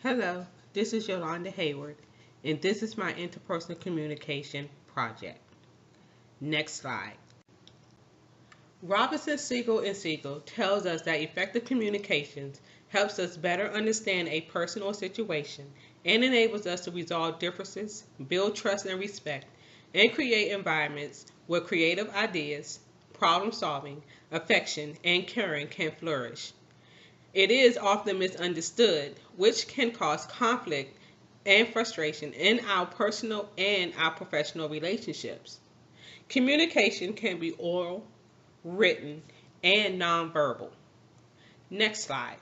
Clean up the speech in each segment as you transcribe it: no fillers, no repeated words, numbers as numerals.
Hello, this is Yolanda Heyward, and this is my interpersonal communication project. Next slide. Robinson, Siegel, and Siegel tells us that effective communications helps us better understand a person or situation and enables us to resolve differences, build trust and respect, and create environments where creative ideas, problem solving, affection, and caring can flourish. It is often misunderstood, which can cause conflict and frustration in our personal and our professional relationships. Communication can be oral, written, and nonverbal. Next slide.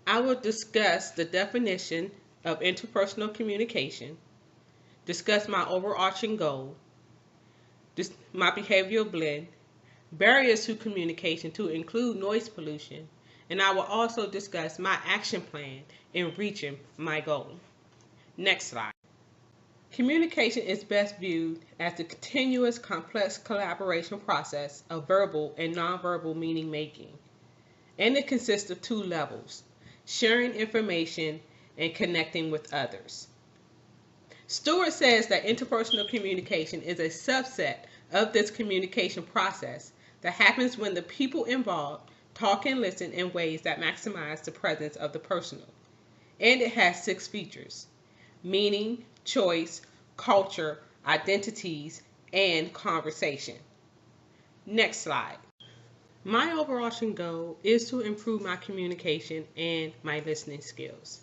I will discuss the definition of interpersonal communication, discuss my overarching goal, my behavioral blend, barriers to communication to include noise pollution, and I will also discuss my action plan in reaching my goal. Next slide. Communication is best viewed as the continuous complex collaboration process of verbal and nonverbal meaning making, and it consists of two levels: sharing information and connecting with others. Stewart says that interpersonal communication is a subset of this communication process that happens when the people involved talk and listen in ways that maximize the presence of the personal. And it has 6 features: meaning, choice, culture, identities, and conversation. Next slide. My overarching goal is to improve my communication and my listening skills.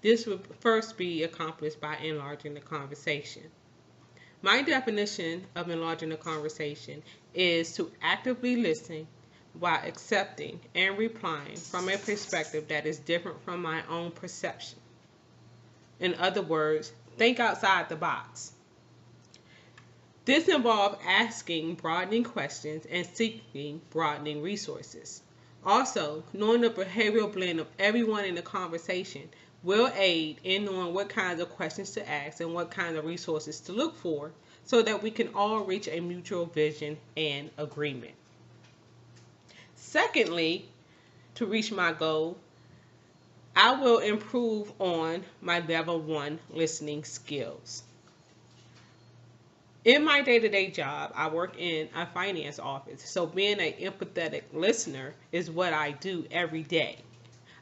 This would first be accomplished by enlarging the conversation. My definition of enlarging the conversation is to actively listen while accepting and replying from a perspective that is different from my own perception. In other words, think outside the box. This involves asking broadening questions and seeking broadening resources. Also, knowing the behavioral blend of everyone in the conversation will aid in knowing what kinds of questions to ask and what kinds of resources to look for so that we can all reach a mutual vision and agreement. Secondly, to reach my goal, I will improve on my level 1 listening skills. In my day-to-day job, I work in a finance office, so being an empathetic listener is what I do every day.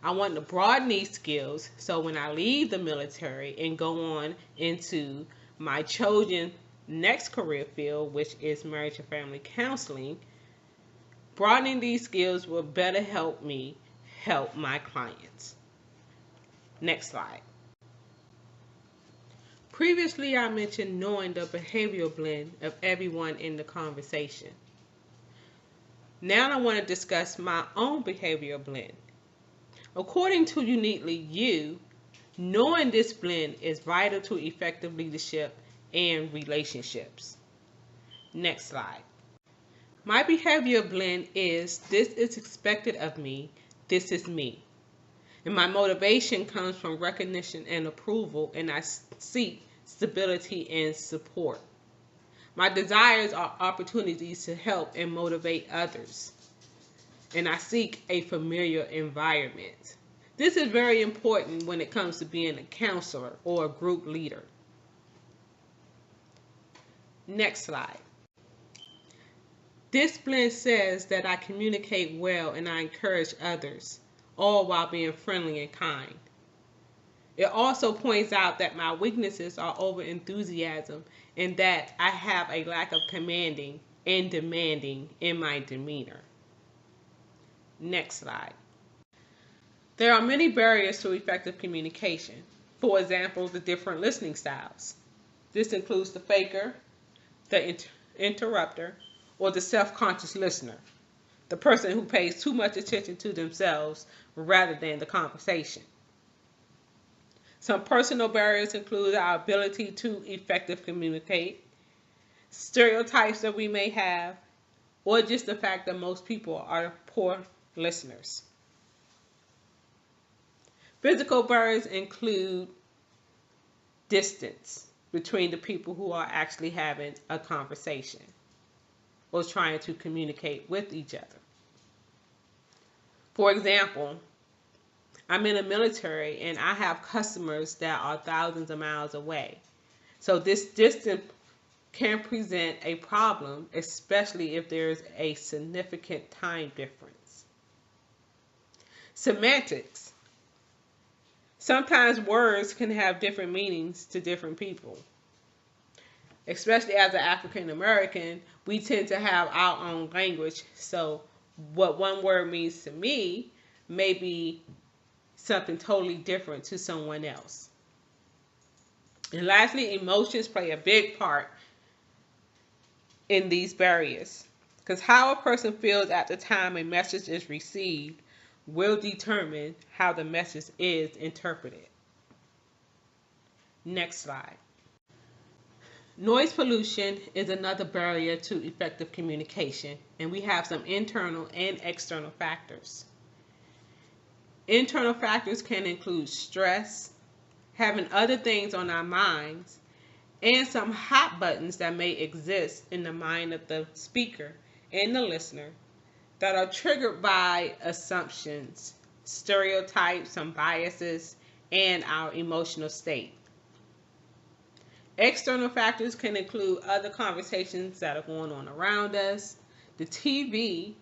I want to broaden these skills so when I leave the military and go on into my chosen next career field, which is marriage and family counseling, broadening these skills will better help me help my clients. Next slide. Previously, I mentioned knowing the behavioral blend of everyone in the conversation. Now I want to discuss my own behavioral blend. According to Uniquely You, knowing this blend is vital to effective leadership and relationships. Next slide. My behavioral blend is: this is expected of me, this is me. And my motivation comes from recognition and approval, and I seek stability and support. My desires are opportunities to help and motivate others, and I seek a familiar environment. This is very important when it comes to being a counselor or a group leader. Next slide. This blend says that I communicate well and I encourage others, all while being friendly and kind. It also points out that my weaknesses are over enthusiasm and that I have a lack of commanding and demanding in my demeanor. Next slide. There are many barriers to effective communication. For example, the different listening styles. This includes the faker, the interrupter, or the self-conscious listener, the person who pays too much attention to themselves rather than the conversation. Some personal barriers include our ability to effectively communicate, stereotypes that we may have, or just the fact that most people are poor listeners. Physical barriers include distance between the people who are actually having a conversation or trying to communicate with each other. For example, I'm in the military and I have customers that are thousands of miles away. So this distance can present a problem, especially if there's a significant time difference. Semantics. Sometimes words can have different meanings to different people. Especially as an African American, we tend to have our own language. So what one word means to me may be something totally different to someone else. And lastly, emotions play a big part in these barriers, because how a person feels at the time a message is received will determine how the message is interpreted. Next slide. Noise pollution is another barrier to effective communication, and we have some internal and external factors. Internal factors can include stress, having other things on our minds, and some hot buttons that may exist in the mind of the speaker and the listener that are triggered by assumptions, stereotypes, some biases, and our emotional state. External factors can include other conversations that are going on around us, the TV,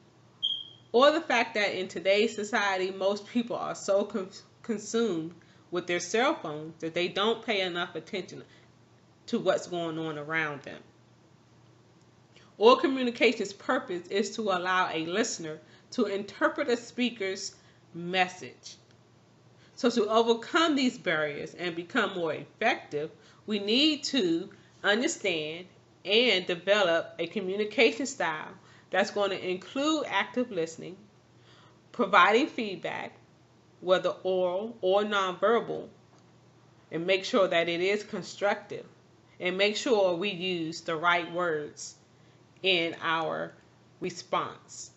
or the fact that in today's society, most people are so consumed with their cell phones that they don't pay enough attention to what's going on around them. Oral communication's purpose is to allow a listener to interpret a speaker's message. So to overcome these barriers and become more effective, we need to understand and develop a communication style that's going to include active listening, providing feedback, whether oral or nonverbal, and make sure that it is constructive, and make sure we use the right words in our response.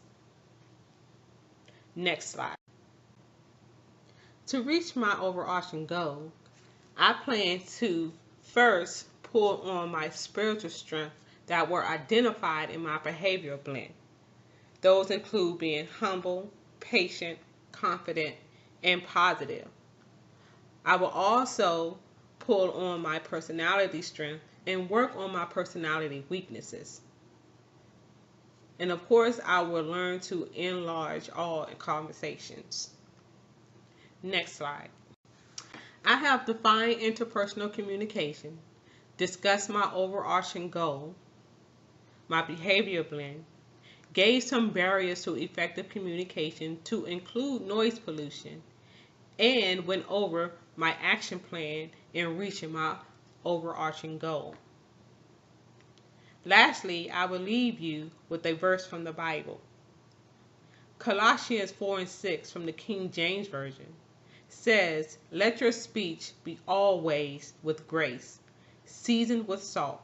Next slide. To reach my overarching goal, I plan to first pull on my spiritual strength that were identified in my behavioral blend. Those include being humble, patient, confident, and positive. I will also pull on my personality strength and work on my personality weaknesses. And of course, I will learn to enlarge all conversations. Next slide. I have defined interpersonal communication, discussed my overarching goal, my behavior blend, gave some barriers to effective communication to include noise pollution, and went over my action plan in reaching my overarching goal. Lastly, I will leave you with a verse from the Bible. Colossians 4:6 from the King James Version says, "Let your speech be always with grace, seasoned with salt,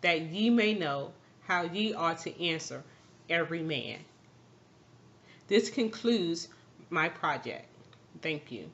that ye may know how ye are to answer every man." This concludes my project. Thank you.